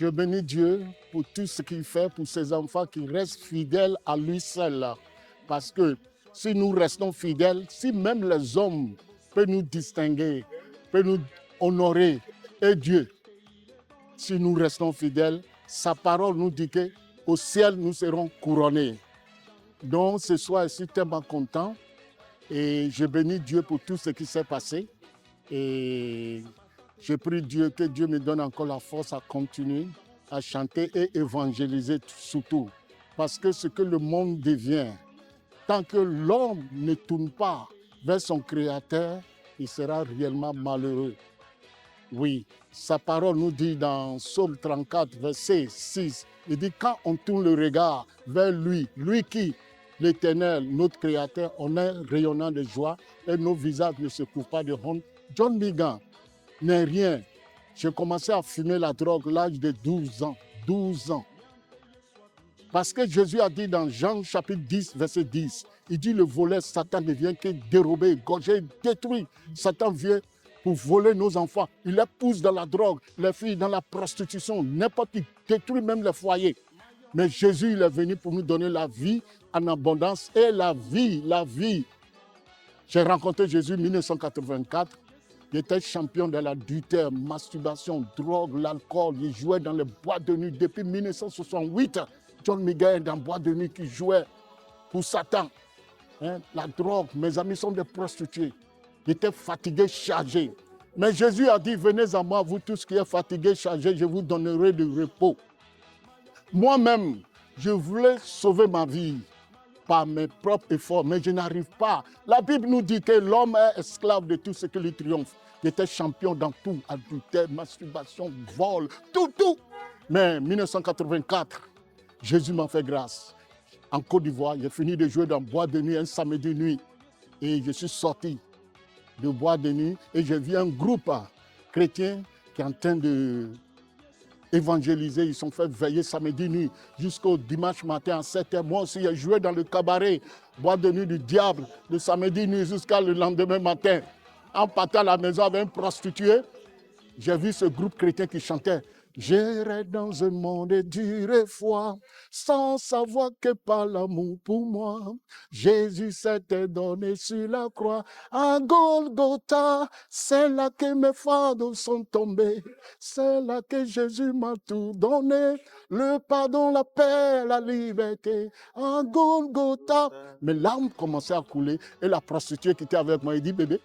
Je bénis Dieu pour tout ce qu'il fait pour ses enfants qui restent fidèles à lui seul. Parce que si nous restons fidèles, si même les hommes peuvent nous distinguer, peuvent nous honorer, et Dieu, si nous restons fidèles, sa parole nous dit qu'au ciel, nous serons couronnés. Donc ce soir, je suis tellement content et je bénis Dieu pour tout ce qui s'est passé. Et je prie Dieu que Dieu me donne encore la force à continuer à chanter et évangéliser surtout. Parce que ce que le monde devient, tant que l'homme ne tourne pas vers son Créateur, il sera réellement malheureux. Oui, sa parole nous dit dans Psaume 34, verset 6, il dit quand on tourne le regard vers lui, lui qui, l'Éternel, notre Créateur, on est rayonnant de joie et nos visages ne se couvrent pas de honte. John Migan n'est rien. J'ai commencé à fumer la drogue à l'âge de 12 ans. 12 ans. Parce que Jésus a dit dans Jean chapitre 10, verset 10, il dit le voleur, Satan ne vient que dérober, égorger, détruire. Satan vient pour voler nos enfants. Il les pousse dans la drogue, les filles dans la prostitution, n'importe qui, détruit même les foyers. Mais Jésus, il est venu pour nous donner la vie en abondance et la vie. J'ai rencontré Jésus en 1984. Il était champion de l'adultère, masturbation, drogue, l'alcool. Il jouait dans les boîtes de nuit depuis 1968. John Miguel est dans les boîtes de nuit qui jouait pour Satan. La drogue, mes amis sont des prostituées. Il était fatigué, chargé. Mais Jésus a dit, venez à moi, vous tous qui êtes fatigués, chargés, je vous donnerai du repos. Moi-même, je voulais sauver ma vie par mes propres efforts, mais je n'arrive pas. La Bible nous dit que l'homme est esclave de tout ce qui lui triomphe. Il était champion dans tout, adultère, masturbation, vol, tout. Mais en 1984, Jésus m'a fait grâce. En Côte d'Ivoire, j'ai fini de jouer dans boîte de nuit un samedi nuit. Et je suis sorti de boîte de nuit et j'ai vu un groupe chrétien qui est en train de évangéliser. Ils sont fait veiller samedi nuit jusqu'au dimanche matin à 7h. Moi aussi, j'ai joué dans le cabaret, boîte de nuit du diable, le samedi nuit jusqu'à le lendemain matin. En partant à la maison avec un prostitué, j'ai vu ce groupe chrétien qui chantait « J'irai dans un monde dur et froid, sans savoir que par l'amour pour moi, Jésus s'était donné sur la croix. À Golgotha, c'est là que mes fardeaux sont tombés, c'est là que Jésus m'a tout donné, le pardon, la paix, la liberté. À Golgotha. » Mes larmes commençaient à couler et la prostituée qui était avec moi, elle dit « Bébé,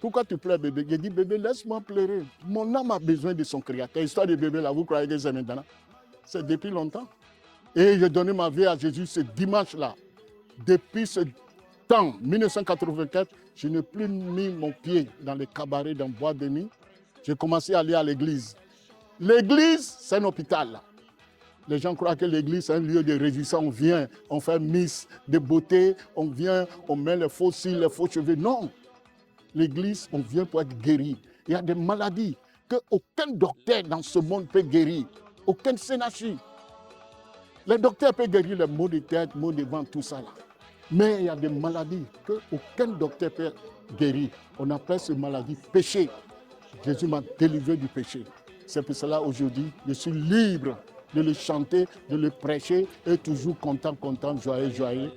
pourquoi tu pleures, bébé ?» J'ai dit, bébé, laisse-moi pleurer. Mon âme a besoin de son Créateur. L'histoire de bébé, là, vous croyez que c'est maintenant? C'est depuis longtemps. Et j'ai donné ma vie à Jésus ce dimanche-là. Depuis ce temps, 1984, je n'ai plus mis mon pied dans les cabarets, dans le bois de nuit. J'ai commencé à aller à l'église. L'église, c'est un hôpital. Les gens croient que l'église, c'est un lieu de réjouissance. On vient, on fait miss de beauté, on vient, on met les faux cils, les faux cheveux. Non! L'église, on vient pour être guéri. Il y a des maladies qu'aucun docteur dans ce monde peut guérir. Aucun sénachi. Les docteurs peuvent guérir les maux de tête, maux de ventre, tout ça là. Mais il y a des maladies qu'aucun docteur peut guérir. On appelle ces maladies péché. Jésus m'a délivré du péché. C'est pour cela aujourd'hui, je suis libre de le chanter, de le prêcher et toujours content, joyeux.